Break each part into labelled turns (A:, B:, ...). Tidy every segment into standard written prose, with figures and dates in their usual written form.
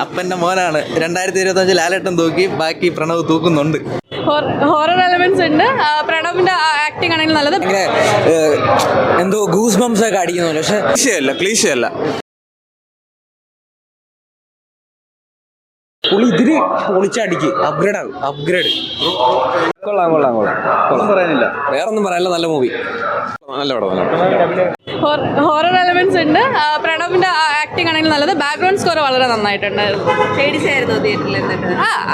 A: അപ്പൻ്റെ മോനാണ് 2025 ലാലേട്ടൻ തൂക്കി, ബാക്കി പ്രണവ് തൂക്കുന്നുണ്ട്.
B: ഹൊറർ എലമെന്റ്സ് ഉണ്ട്. പ്രണവിന്റെ ആക്ടിംഗ് ആണെങ്കിൽ നല്ലത്.
A: എന്തോ ഗൂസ് ബംസ് ഒക്കെ അടിക്കുന്നുണ്ട്. പക്ഷേ ക്ലീശയല്ല. പുള്ളി ഇതിന് പൊളിച്ചടിക്ക് അപ്ഗ്രേഡ്. കൊള്ളാം. പറയാനില്ല, വേറൊന്നും പറയാനില്ല. നല്ല മൂവി, നല്ല പടം.
B: ഹൊറർ എലമെന്റ്സ് ഉണ്ട്. പ്രണവിന്റെ ആക്ടിംഗ് ആണെങ്കിൽ നല്ലത്. ബാക്ക്ഗ്രൗണ്ട് സ്കോർ വളരെ നന്നായിട്ടുണ്ടായിരുന്നു. പേടിച്ചായിരുന്നു തിയേറ്ററിൽ എന്നിട്ട്?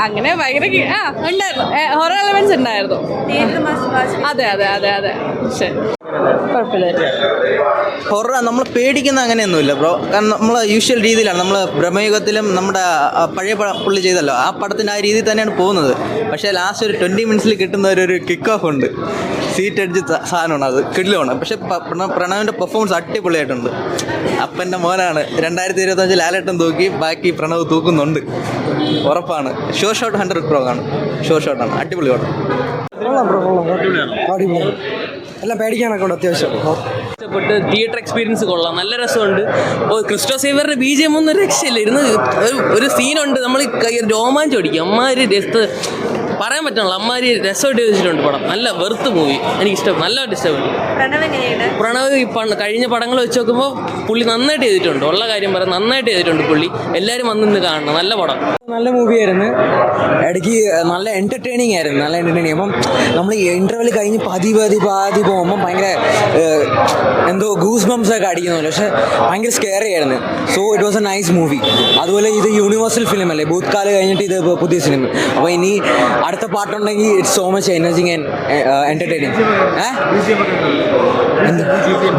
B: അങ്ങനെ ഭയങ്കര ഉണ്ടായിരുന്നു. ഹൊറർ എലമെന്റ്സ് ഉണ്ടായിരുന്നു. അതെ. ശരി, കുഴപ്പമില്ല.
A: ഹൊറർ നമ്മൾ പേടിക്കുന്ന അങ്ങനെയൊന്നുമില്ല ബ്രോ. കാരണം നമ്മൾ യൂഷ്വൽ രീതിയിലാണ്, നമ്മൾ ബ്രഹ്മയുഗത്തിലും നമ്മുടെ പഴയ പുള്ളി ചെയ്തല്ലോ ആ പടത്തിൻ്റെ ആ രീതിയിൽ തന്നെയാണ് പോകുന്നത്. പക്ഷേ ലാസ്റ്റ് ഒരു 20 മിനിറ്റ്സിൽ കിട്ടുന്ന ഒരു കിക്ക് ഓഫ് ഉണ്ട്. സീറ്റ് അടിച്ച് സാധനമാണ്, അത് കിടിലമാണ്. പക്ഷേ പ്രണവിൻ്റെ പെർഫോമൻസ് അടിപൊളിയായിട്ടുണ്ട്. അപ്പൻ്റെ മോനാണ് 2025 ലാലേട്ടൻ തൂക്കി, ബാക്കി പ്രണവ് തൂക്കുന്നുണ്ട്. ഉറപ്പാണ്. ഷോർ ഷോട്ട് 100 പ്രോ ആണ്. ഷോർ ഷോട്ടാണ്. അടിപൊളി പടം.
C: എല്ലാം പേടിക്കാനൊക്കെ ഉണ്ട് അത്യാവശ്യം.
D: ഇഷ്ടപ്പെട്ട് തിയേറ്റർ എക്സ്പീരിയൻസ് കൊള്ളാം, നല്ല രസമുണ്ട്. ക്രിസ്റ്റോ സേവറിന്റെ BGM ഒന്നും രക്ഷയില്ല. ഇരുന്ന് ഒരു സീനുണ്ട്, നമ്മൾ രോമാഞ്ചം അടിക്കും. അമ്മാതിരി പറയാൻ പറ്റണല്ലോ, അമ്മാതിരി രസമായിട്ട് വെച്ചിട്ടുണ്ട് പടം. നല്ല വെറുത്ത് മൂവി, എനിക്ക് ഇഷ്ടം, നല്ലതായിട്ട് ഇഷ്ടപ്പെട്ടു. പ്രണവ് കഴിഞ്ഞ പടങ്ങൾ വെച്ച് നോക്കുമ്പോൾ പുള്ളി നന്നായിട്ട് ചെയ്തിട്ടുണ്ട്. ഉള്ള കാര്യം പറയാം, നന്നായിട്ട് ചെയ്തിട്ടുണ്ട് പുള്ളി. എല്ലാവരും വന്നിന്ന് കാണണം, നല്ല പടം.
C: നല്ല മൂവിയായിരുന്നു. ഇടയ്ക്ക് നല്ല എൻ്റർടൈനിങ് ആയിരുന്നു. അപ്പം നമ്മൾ ഇൻ്റർവെൽ കഴിഞ്ഞ് പാതി പോകുമ്പോൾ ഭയങ്കര എന്തോ ഗൂസ് ബംസ് ഒക്കെ അടിക്കുന്നുണ്ട്. പക്ഷേ ഭയങ്കര സ്കെയറി ആയിരുന്നു. So it was A nice movie. അതുപോലെ ഇത് യൂണിവേഴ്സൽ ഫിലിം അല്ലേ, ഭൂത്കാലം കഴിഞ്ഞിട്ട് ഇത് പുതിയ ഫിലിം. അപ്പോൾ ഇനി അടുത്ത പാട്ടുണ്ടെങ്കിൽ it's so much energising and entertaining.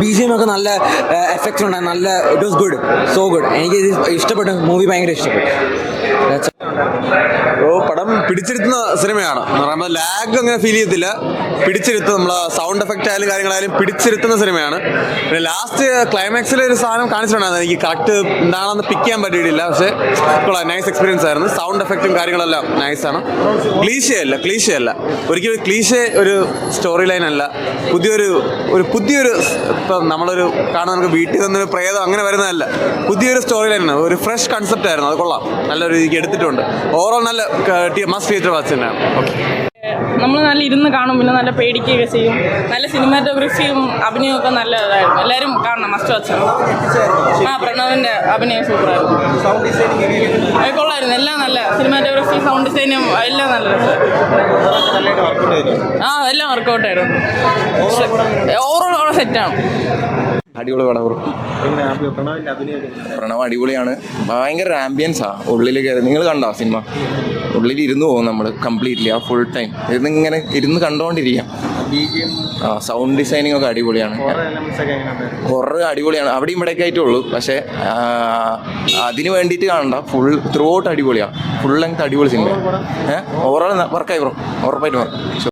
C: BGM ഒക്കെ നല്ല എഫക്ട്സ് ഉണ്ടായി, നല്ല it was good, so good. എനിക്ക് ഇത് ഇഷ്ടപ്പെട്ടു, മൂവി ഭയങ്കര ഇഷ്ടപ്പെട്ടു.
E: പടം പിടിച്ചിരുത്തുന്ന സിനിമയാണ് എന്ന് പറയുമ്പോൾ ലാഗ് അങ്ങനെ ഫീൽ ചെയ്യത്തില്ല. പിടിച്ചിരുത്തും, നമ്മളെ സൗണ്ട് എഫക്റ്റ് ആയാലും കാര്യങ്ങളായാലും പിടിച്ചിരുത്തുന്ന സിനിമയാണ്. പിന്നെ ലാസ്റ്റ് ക്ലൈമാക്സിൽ ഒരു സാധനം കാണിച്ചിട്ടുണ്ടായിരുന്നു, എനിക്ക് കറക്റ്റ് എന്താണെന്ന് പിക്ക് ചെയ്യാൻ പറ്റിയിട്ടില്ല. പക്ഷേ നൈസ് എക്സ്പീരിയൻസ് ആയിരുന്നു. സൗണ്ട് എഫക്റ്റും കാര്യങ്ങളെല്ലാം നൈസാണ്. ക്ലീശയല്ല ഒരിക്കലും ഒരു സ്റ്റോറി ലൈൻ അല്ല. പുതിയൊരു ഇപ്പം നമ്മളൊരു കാണുന്ന നമുക്ക് വീട്ടിൽ നിന്നൊരു പ്രേതം അങ്ങനെ വരുന്നതല്ല. പുതിയൊരു സ്റ്റോറി ലൈനാണ്, ഒരു ഫ്രഷ് കൺസെപ്റ്റ് ആയിരുന്നു. അത് കൊള്ളാം, നല്ലൊരു രീതിക്ക് എടുത്തിട്ടുണ്ട്. ഓവറോൾ നല്ല മസ്റ്റ് തിയേറ്റർ വാച്ച് തന്നെയാണ്. ഓക്കെ,
B: നമ്മൾ നല്ല ഇരുന്ന് കാണും, പിന്നെ നല്ല പേടിക്കുകയൊക്കെ ചെയ്യും. നല്ല സിനിമാറ്റോഗ്രഫിയും അഭിനയമൊക്കെ നല്ലതായിരുന്നു. എല്ലാവരും കാണണം, മസ്റ്റ് വാച്ച്. പ്രണവിന്റെ അഭിനയം സൂപ്പറായിരുന്നു. കൊള്ളായിരുന്നു. എല്ലാം നല്ല സിനിമാറ്റോഗ്രഫി, സൗണ്ട് ഡിസൈനും എല്ലാം നല്ല എല്ലാം വർക്കൗട്ടായിരുന്നു. ഓവറോൾ സെറ്റാണ്.
F: അടിപൊളി പടം. പ്രണവ് അടിപൊളിയാണ്. ഭയങ്കര ആംബിയൻസാ ഉള്ളിൽ കയറി. നിങ്ങൾ കണ്ടോ സിനിമ? ഉള്ളിൽ ഇരുന്ന് പോകും നമ്മൾ കംപ്ലീറ്റ്ലി, ആ ഫുൾ ടൈം ഇങ്ങനെ ഇരുന്ന് കണ്ടുകൊണ്ടിരിക്കാം. സൗണ്ട് ഡിസൈനിങ് ഒക്കെ അടിപൊളിയാണ്. ഹൊറർ അടിപൊളിയാണ്. അവിടെയും ഇവിടെയൊക്കെ ആയിട്ടുള്ളൂ. പക്ഷേ അതിന് വേണ്ടിയിട്ട് കാണണ്ട, ഫുൾ ത്രൂ ഔട്ട് അടിപൊളിയാണ്. ഫുൾ ലെങ്ത് അടിപൊളി സിനിമ. ഓവറോൾ വർക്കായി ബ്രോ, ഉറപ്പായിട്ട് വർക്ക്.